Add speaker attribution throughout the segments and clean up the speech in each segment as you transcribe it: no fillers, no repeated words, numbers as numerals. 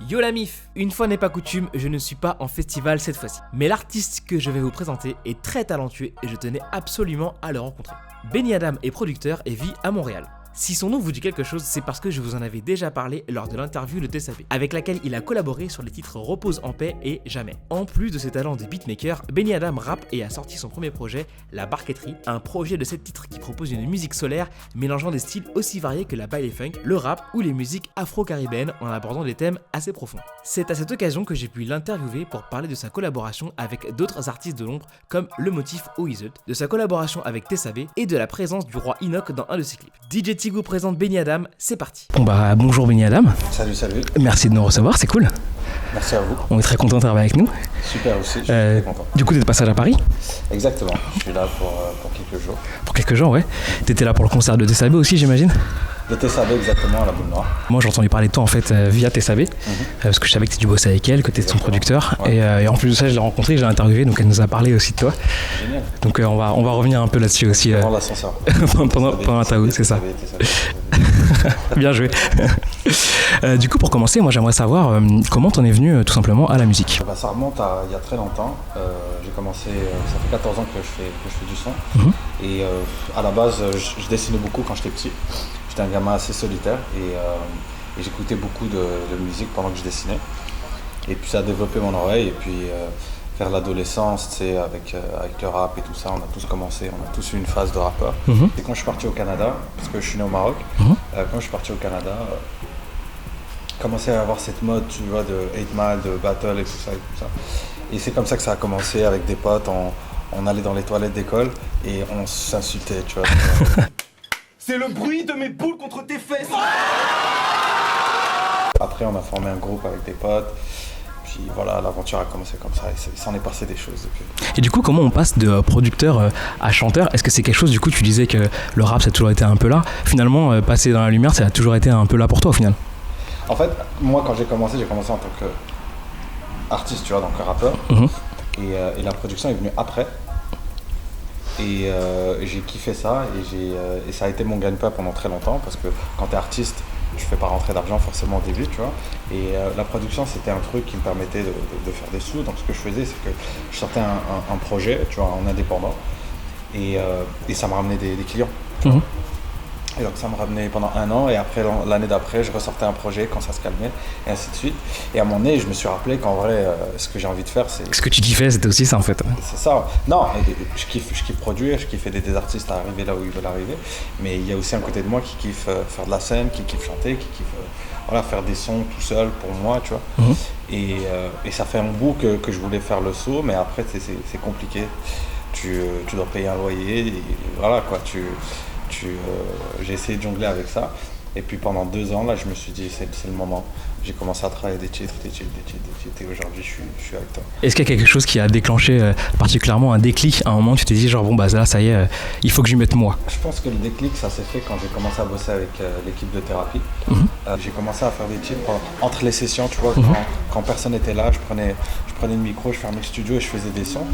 Speaker 1: Yo la mif! Une fois n'est pas coutume, je ne suis pas en festival cette fois-ci. Mais l'artiste que je vais vous présenter est très talentueux et je tenais absolument à le rencontrer. Benny Adam est producteur et vit à Montréal. Si son nom vous dit quelque chose, c'est parce que je vous en avais déjà parlé lors de l'interview de TSAB, avec laquelle il a collaboré sur les titres Repose en paix et Jamais. En plus de ses talents de beatmaker, Benny Adam rappe et a sorti son premier projet, La Barquetterie, un projet de 7 titres qui propose une musique solaire mélangeant des styles aussi variés que la baile funk, le rap ou les musiques afro-caribéennes en abordant des thèmes assez profonds. C'est à cette occasion que j'ai pu l'interviewer pour parler de sa collaboration avec d'autres artistes de l'ombre comme Le Motif ou Iseult, de sa collaboration avec TSAB et de la présence du roi Enoch dans un de ses clips. DJ Tigo présente Benny Adam, c'est parti. Bonjour Benny Adam.
Speaker 2: Salut.
Speaker 1: Merci de nous recevoir, c'est cool.
Speaker 2: Merci à vous.
Speaker 1: On est très content de travailler avec nous.
Speaker 2: Super aussi, je suis très content.
Speaker 1: Du coup, t'es de passage à Paris?
Speaker 2: Exactement, je suis là pour quelques jours.
Speaker 1: Pour quelques jours, ouais. T'étais là pour le concert de TSAB aussi, j'imagine?
Speaker 2: De TSAB, exactement, à la Boule Noire.
Speaker 1: Moi, j'ai entendu parler de toi en fait via TSAB, parce que je savais que tu bossais avec elle, que t'étais son producteur. Ouais. Et en plus de ça, je l'ai rencontrée, je l'ai interviewée, donc elle nous a parlé aussi de toi.
Speaker 2: Génial.
Speaker 1: Donc on va revenir un peu là-dessus aussi.
Speaker 2: Pendant l'ascenseur.
Speaker 1: pendant un taou, c'est ça. Bien joué. Du coup, pour commencer, moi j'aimerais savoir comment t'en es venu tout simplement à la musique.
Speaker 2: Ça remonte à il y a très longtemps. J'ai commencé, ça fait 14 ans que je fais du son. Et à la base, je dessinais beaucoup quand j'étais petit. J'étais un gamin assez solitaire et j'écoutais beaucoup de musique pendant que je dessinais. Et puis ça a développé mon oreille. Et puis vers l'adolescence, tu sais, avec le rap et tout ça, on a tous commencé, on a tous eu une phase de rappeur. Et quand je suis parti au Canada, parce que je suis né au Maroc, quand je suis parti au Canada, commençait à avoir cette mode, tu vois, de 8 Mile, de battle et tout ça. Et c'est comme ça que ça a commencé avec des potes, on allait dans les toilettes d'école et on s'insultait, tu vois.
Speaker 3: C'est le bruit de mes boules contre tes fesses.
Speaker 2: Après, on a formé un groupe avec des potes. Puis voilà, l'aventure a commencé comme ça et il s'en est passé des choses depuis.
Speaker 1: Et du coup, comment on passe de producteur à chanteur? Est-ce que c'est quelque chose, du coup, tu disais que le rap, ça a toujours été un peu là. Finalement, passer dans la lumière, ça a toujours été un peu là pour toi, au final?
Speaker 2: En fait, moi, quand j'ai commencé en tant qu'artiste, tu vois, donc rappeur. Et la production est venue après. Et j'ai kiffé ça et ça a été mon gagne-pain pendant très longtemps parce que quand t'es artiste, tu fais pas rentrer d'argent forcément au début, tu vois. Et la production, c'était un truc qui me permettait de faire des sous. Donc ce que je faisais, c'est que je sortais un projet, tu vois, en indépendant. Et ça me ramenait des clients. Et donc ça me ramenait pendant 1 an et après l'année d'après je ressortais un projet quand ça se calmait et ainsi de suite. Et à un moment donné je me suis rappelé qu'en vrai ce que j'ai envie de faire c'est...
Speaker 1: Ce que tu kiffais c'était aussi ça en fait.
Speaker 2: C'est ça. Non, je kiffe produire, je kiffe aider des artistes à arriver là où ils veulent arriver. Mais il y a aussi un côté de moi qui kiffe faire de la scène, qui kiffe chanter, qui kiffe faire des sons tout seul pour moi, tu vois. Et ça fait un bout que je voulais faire le saut, mais après c'est compliqué. Tu dois payer un loyer et voilà quoi, j'ai essayé de jongler avec ça et puis pendant 2 ans là je me suis dit c'est le moment, j'ai commencé à travailler des titres et aujourd'hui je suis avec toi.
Speaker 1: Est-ce qu'il y a quelque chose qui a déclenché particulièrement un déclic à un moment où tu t'es dit genre bon bah là ça y est il faut que j'y mette moi?
Speaker 2: Je pense que le déclic ça s'est fait quand j'ai commencé à bosser avec l'équipe de thérapie. J'ai commencé à faire des titres entre les sessions, tu vois, quand personne n'était là, je prenais le micro, je fermais le studio et je faisais des sons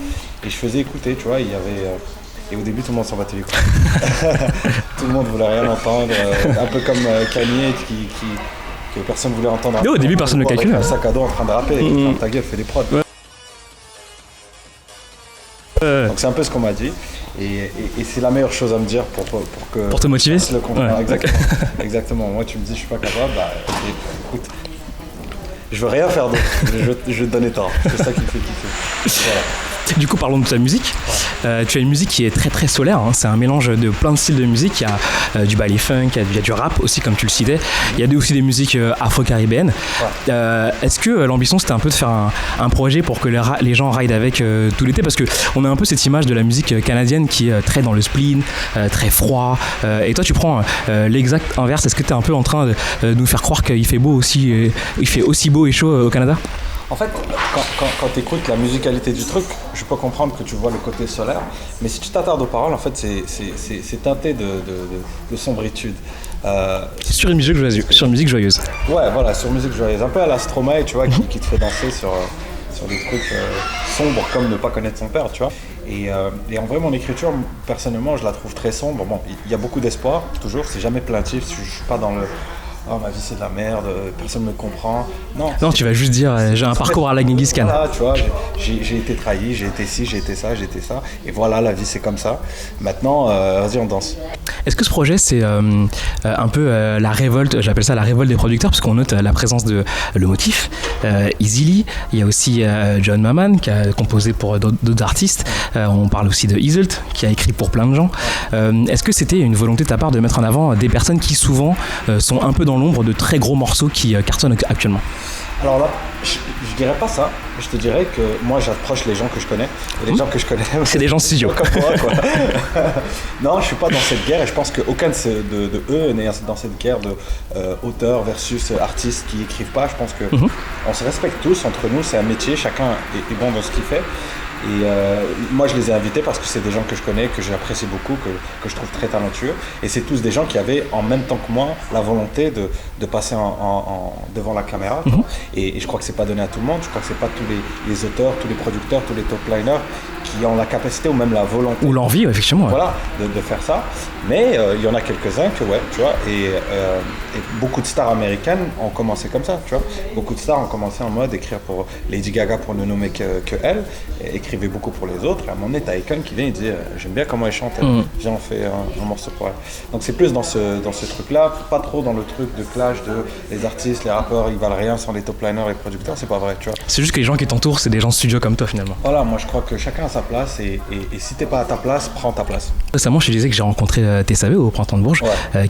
Speaker 2: et je faisais écouter, tu vois, il y avait et au début, tout le monde s'en battait les couilles. Tout le monde voulait rien entendre. Un peu comme Kanye que personne voulait entendre.
Speaker 1: Au début, personne ne calculait.
Speaker 2: Un sac à dos en train de rapper. Ta gueule, fais des prods. Donc c'est un peu ce qu'on m'a dit. Et c'est la meilleure chose à me dire pour
Speaker 1: te motiver.
Speaker 2: Le contraire. Exactement. Moi, tu me dis, je suis pas capable. Bah, écoute, je veux rien faire d'autre. Je vais te donner tort. C'est ça qui me fait kiffer. Voilà.
Speaker 1: Du coup, parlons de ta musique. Tu as une musique qui est très très solaire, hein. C'est un mélange de plein de styles de musique. Il y a du ballet funk, il y a du rap aussi, comme tu le citais. Il y a aussi des musiques afro-caribéennes. Est-ce que l'ambition c'était un peu de faire un projet pour que les gens ride avec tout l'été? Parce qu'on a un peu cette image de la musique canadienne qui est très dans le spleen, très froid. Et toi, tu prends l'exact inverse. Est-ce que tu es un peu en train de nous faire croire qu'il fait beau aussi, il fait aussi beau et chaud au Canada?
Speaker 2: En fait, quand tu écoutes la musicalité du truc, je peux comprendre que tu vois le côté solaire, mais si tu t'attardes aux paroles, en fait, c'est teinté de sombritude.
Speaker 1: Sur une musique joyeuse.
Speaker 2: Ouais, voilà, sur une musique joyeuse. Un peu à la Stromae, tu vois, qui te fait danser sur des trucs sombres comme ne pas connaître son père, tu vois. Et en vrai, mon écriture, personnellement, je la trouve très sombre. Bon, il y a beaucoup d'espoir, toujours, c'est jamais plaintif, je suis pas dans oh, ma vie c'est de la merde, personne ne me comprend.
Speaker 1: Non, tu vas juste dire j'ai un parcours à la Genghis Khan.
Speaker 2: Voilà, tu vois, j'ai été trahi, j'ai été ci, j'ai été ça, et voilà, la vie c'est comme ça. Maintenant, vas-y, on danse.
Speaker 1: Est-ce que ce projet c'est un peu la révolte, j'appelle ça la révolte des producteurs, parce qu'on note la présence de Le Motif, Eazy-Lee, il y a aussi John Maman qui a composé pour d'autres artistes, on parle aussi de Iselt qui a écrit pour plein de gens. Est-ce que c'était une volonté de ta part de mettre en avant des personnes qui souvent sont un peu dans l'ombre de très gros morceaux qui cartonnent actuellement?
Speaker 2: Alors là, je dirais pas ça. Je te dirais que moi, j'approche les gens que je connais. Et les gens que je connais,
Speaker 1: c'est des gens de studio.
Speaker 2: Comme moi, quoi. Non, je suis pas dans cette guerre et je pense qu'aucun de eux n'est dans cette guerre de auteurs versus artistes qui écrivent pas. Je pense que on se respecte tous entre nous. C'est un métier, chacun est bon dans ce qu'il fait. Et moi je les ai invités parce que c'est des gens que je connais, que j'apprécie beaucoup, que je trouve très talentueux. Et c'est tous des gens qui avaient en même temps que moi la volonté de passer devant la caméra. Et je crois que c'est pas donné à tout le monde. Je crois que c'est pas tous les auteurs, tous les producteurs, tous les top liners qui ont la capacité ou même la volonté.
Speaker 1: Ou l'envie, effectivement.
Speaker 2: Voilà, de faire ça. Mais il y en a quelques-uns que ouais, tu vois. Et beaucoup de stars américaines ont commencé comme ça, tu vois. Beaucoup de stars ont commencé en mode écrire pour Lady Gaga pour ne nommer que elle. Écrivait beaucoup pour les autres, et à un moment donné, t'as Akon qui vient et dit j'aime bien comment elle chante, viens on fait un morceau pour elle. Donc c'est plus dans ce truc-là, pas trop dans le truc de clash de les artistes, les rappeurs, ils valent rien sans les top liners et producteurs, c'est pas vrai, tu vois.
Speaker 1: C'est juste que les gens qui t'entourent, c'est des gens studio comme toi finalement.
Speaker 2: Voilà, moi je crois que chacun a sa place, et si t'es pas à ta place, prends ta place.
Speaker 1: Récemment, je te disais que j'ai rencontré Tessabe au Printemps de Bourges,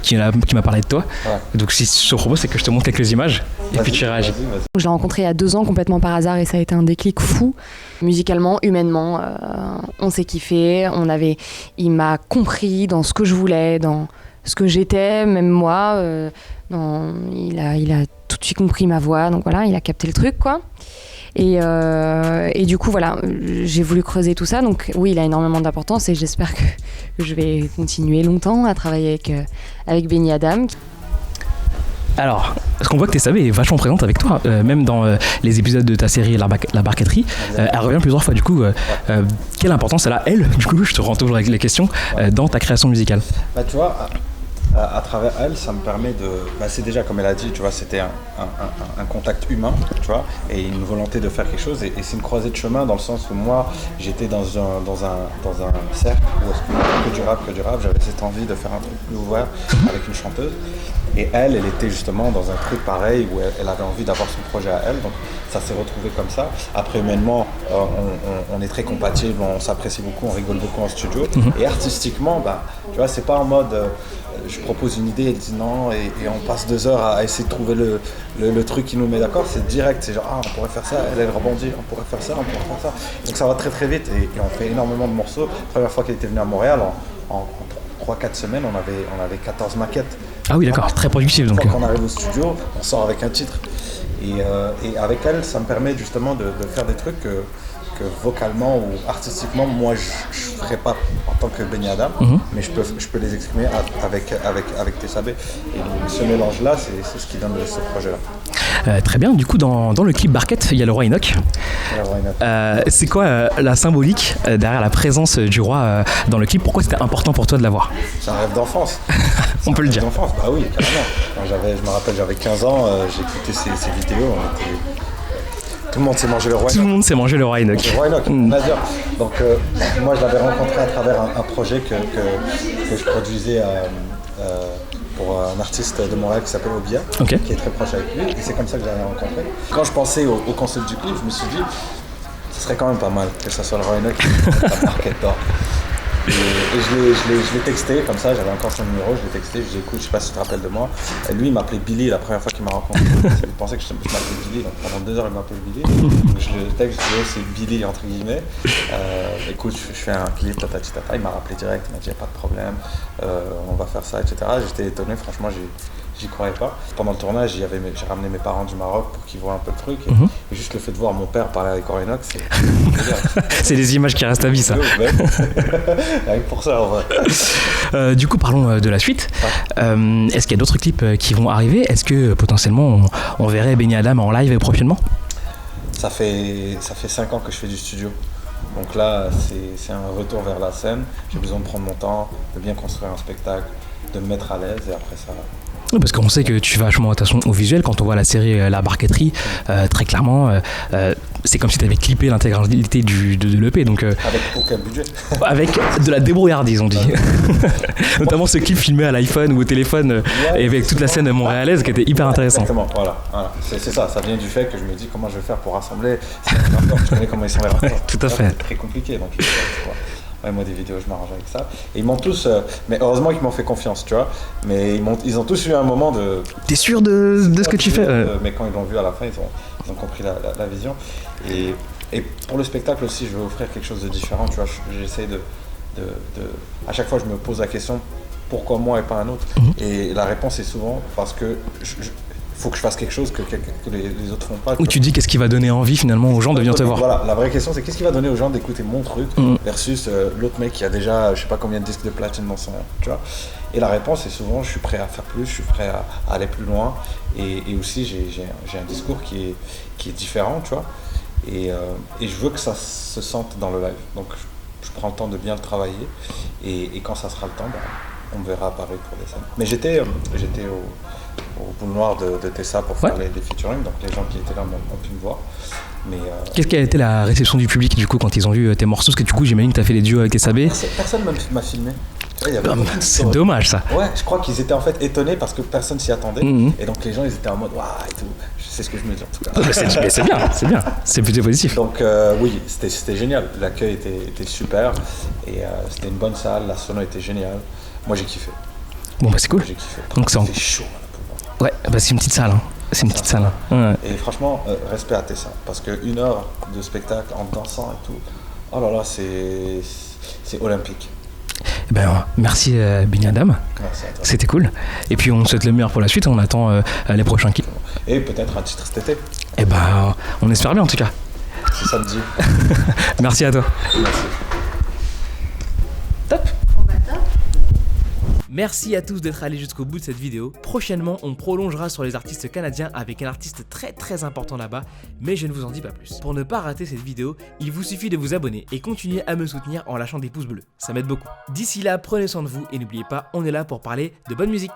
Speaker 1: qui m'a parlé de toi. Ouais. Donc si je te propose, c'est que je te montre quelques images, et puis tu réagis.
Speaker 4: Je l'ai rencontré il y a 2 ans complètement par hasard, et ça a été un déclic fou, musicalement, humainement. On s'est kiffé, il m'a compris dans ce que je voulais, dans ce que j'étais, même moi. Il a tout de suite compris ma voix, donc voilà, il a capté le truc, quoi. Et du coup, voilà, j'ai voulu creuser tout ça. Donc oui, il a énormément d'importance et j'espère que je vais continuer longtemps à travailler avec Benny Adam.
Speaker 1: Alors, ce qu'on voit que Tessabe est vachement présente avec toi, même dans les épisodes de ta série La Barquetterie, elle revient plusieurs fois. Du coup, quelle importance elle a, du coup, je te rends toujours avec les questions, dans ta création musicale?
Speaker 2: Bah, tu vois, à travers elle, ça me permet de... Bah, c'est déjà, comme elle a dit, tu vois, c'était un contact humain, tu vois, et une volonté de faire quelque chose. Et c'est une croisée de chemin dans le sens où moi, j'étais dans un cercle où est-ce que du rap, j'avais cette envie de faire un truc plus ouvert avec une chanteuse. Et elle était justement dans un truc pareil où elle avait envie d'avoir son projet à elle, donc ça s'est retrouvé comme ça. Après, humainement, on est très compatibles, on s'apprécie beaucoup, on rigole beaucoup en studio. Et artistiquement, bah, tu vois, c'est pas en mode je propose une idée, elle dit non, et on passe 2 heures à essayer de trouver le truc qui nous met d'accord. C'est direct, c'est genre on pourrait faire ça, elle rebondit, on pourrait faire ça, on pourrait faire ça. Donc ça va très très vite et on fait énormément de morceaux. La première fois qu'elle était venue à Montréal, en 3-4 semaines, on avait 14 maquettes.
Speaker 1: Ah oui, d'accord, très productif donc.
Speaker 2: Quand on arrive au studio, on sort avec un titre. Et avec elle, ça me permet justement de faire des trucs que vocalement ou artistiquement, moi je ne ferais pas en tant que Benny Adam, mais je peux les exprimer avec Tessabe. Et ce mélange-là, c'est ce qui donne ce projet-là.
Speaker 1: Très bien, du coup dans le clip Barquette, il y a le roi Enoch. C'est quoi la symbolique derrière la présence du roi dans le clip? Pourquoi c'était important pour toi de l'avoir?
Speaker 2: C'est un rêve d'enfance.
Speaker 1: On peut le dire.
Speaker 2: D'enfance, bah oui, carrément. Je me rappelle, j'avais 15 ans, j'écoutais ces vidéos. Tout le monde s'est mangé le roi Enoch.
Speaker 1: Tout le monde s'est mangé le roi Enoch.
Speaker 2: Le roi Enoch, donc moi je l'avais rencontré à travers un projet que je produisais pour un artiste de Montréal qui s'appelle Obia, qui est très proche avec lui, et c'est comme ça que je l'avais rencontré. Quand je pensais au concept du clip, je me suis dit, ce serait quand même pas mal que ça soit le roi Enoch qui la Barquette d'or. Et je l'ai texté comme ça, j'avais encore son numéro, je l'ai texté, je lui ai dit écoute, je sais pas si tu te rappelles de moi. Et lui il m'appelait Billy la première fois qu'il m'a rencontré. Il pensait que je m'appelais Billy, donc pendant 2 heures il m'appelait Billy. Donc je le texte, je lui ai dit c'est Billy entre guillemets. Écoute, je fais un clip, tata. Il m'a rappelé direct, il m'a dit y a pas de problème, on va faire ça, etc. J'étais étonné, franchement j'y croyais pas. Pendant le tournage, j'ai ramené mes parents du Maroc pour qu'ils voient un peu le truc. Et juste le fait de voir mon père parler avec Enoch,
Speaker 1: c'est des images qui restent à vie, ça.
Speaker 2: Rien que pour ça, en vrai.
Speaker 1: Du coup, parlons de la suite. Est-ce qu'il y a d'autres clips qui vont arriver? Est-ce que potentiellement on verrait Benny Adam en live prochainement?
Speaker 2: Ça fait 5 ans que je fais du studio. Donc là, c'est un retour vers la scène. J'ai besoin de prendre mon temps, de bien construire un spectacle, de me mettre à l'aise et après ça...
Speaker 1: Oui, parce qu'on sait que tu fais vachement attention au visuel. Quand on voit la série La Barqueterie, très clairement, c'est comme si tu avais clippé l'intégralité de l'EP. Donc,
Speaker 2: Avec aucun budget.
Speaker 1: avec de la débrouillardise, on dit. Notamment ce clip filmé à l'iPhone ou au téléphone, et avec toute la scène montréalaise qui était hyper intéressante.
Speaker 2: Exactement, voilà. C'est ça vient du fait que je me dis comment je vais faire pour rassembler. Je connais comment ils sont les rappeurs.
Speaker 1: Tout à fait.
Speaker 2: C'est très compliqué, donc ouais, moi des vidéos je m'arrange avec ça. Et ils m'ont tous, mais heureusement qu'ils m'ont fait confiance, tu vois. Mais ils ont tous eu un moment de...
Speaker 1: T'es sûr de ce que tu fais?
Speaker 2: Mais quand ils l'ont vu à la fin, ils ont compris la vision. Et pour le spectacle aussi, je veux offrir quelque chose de différent, tu vois. J'essaie de... À chaque fois, je me pose la question, pourquoi moi et pas un autre? Et la réponse est souvent parce que faut que je fasse quelque chose que les autres font pas.
Speaker 1: Ou tu dis qu'est-ce qui va donner envie finalement aux gens de venir te voir.
Speaker 2: Voilà, la vraie question c'est qu'est-ce qui va donner aux gens d'écouter mon truc versus l'autre mec qui a déjà je sais pas combien de disques de platine dans son, tu vois. Et la réponse est souvent je suis prêt à faire plus, je suis prêt à aller plus loin et aussi j'ai un discours qui est différent, tu vois. Et je veux que ça se sente dans le live. Donc je prends le temps de bien le travailler et quand ça sera le temps, on me verra apparaître pour des scènes. Mais j'étais au Boule Noire de Tessa pour faire les featuring, donc les gens qui étaient là ont pu me voir. Mais
Speaker 1: qu'est-ce qu'a été la réception du public du coup quand ils ont vu tes morceaux? Parce que du coup j'imagine que t'as fait les duos avec SAB.
Speaker 2: Personne m'a filmé.
Speaker 1: C'est dommage ça.
Speaker 2: Ouais, je crois qu'ils étaient en fait étonnés parce que personne s'y attendait. Et donc les gens ils étaient en mode waouh et tout. C'est ce que je me dis en tout cas.
Speaker 1: C'est bien, c'est plutôt positif.
Speaker 2: Donc oui, c'était génial. L'accueil était super et c'était une bonne salle, la sono était géniale. Moi j'ai kiffé.
Speaker 1: Bon bah c'est cool.
Speaker 2: J'ai kiffé.
Speaker 1: Donc
Speaker 2: c'était chaud.
Speaker 1: Ouais, bah c'est une petite salle. C'est une petite salle. Ouais.
Speaker 2: Et franchement, respect à Tessa. Parce qu'une heure de spectacle en dansant et tout, oh là là, c'est olympique.
Speaker 1: Eh ben, merci Benny Adam.
Speaker 2: Merci à toi.
Speaker 1: C'était cool. Et puis on souhaite le meilleur pour la suite. On attend les prochains clips.
Speaker 2: Et peut-être un titre cet été.
Speaker 1: Eh ben, on espère bien en tout cas.
Speaker 2: Si ça me dit.
Speaker 1: Merci à toi.
Speaker 2: Merci.
Speaker 1: Top. Merci à tous d'être allés jusqu'au bout de cette vidéo. Prochainement, on prolongera sur les artistes canadiens avec un artiste très important là-bas, mais je ne vous en dis pas plus. Pour ne pas rater cette vidéo, il vous suffit de vous abonner et continuer à me soutenir en lâchant des pouces bleus. Ça m'aide beaucoup. D'ici là, prenez soin de vous et n'oubliez pas, on est là pour parler de bonne musique.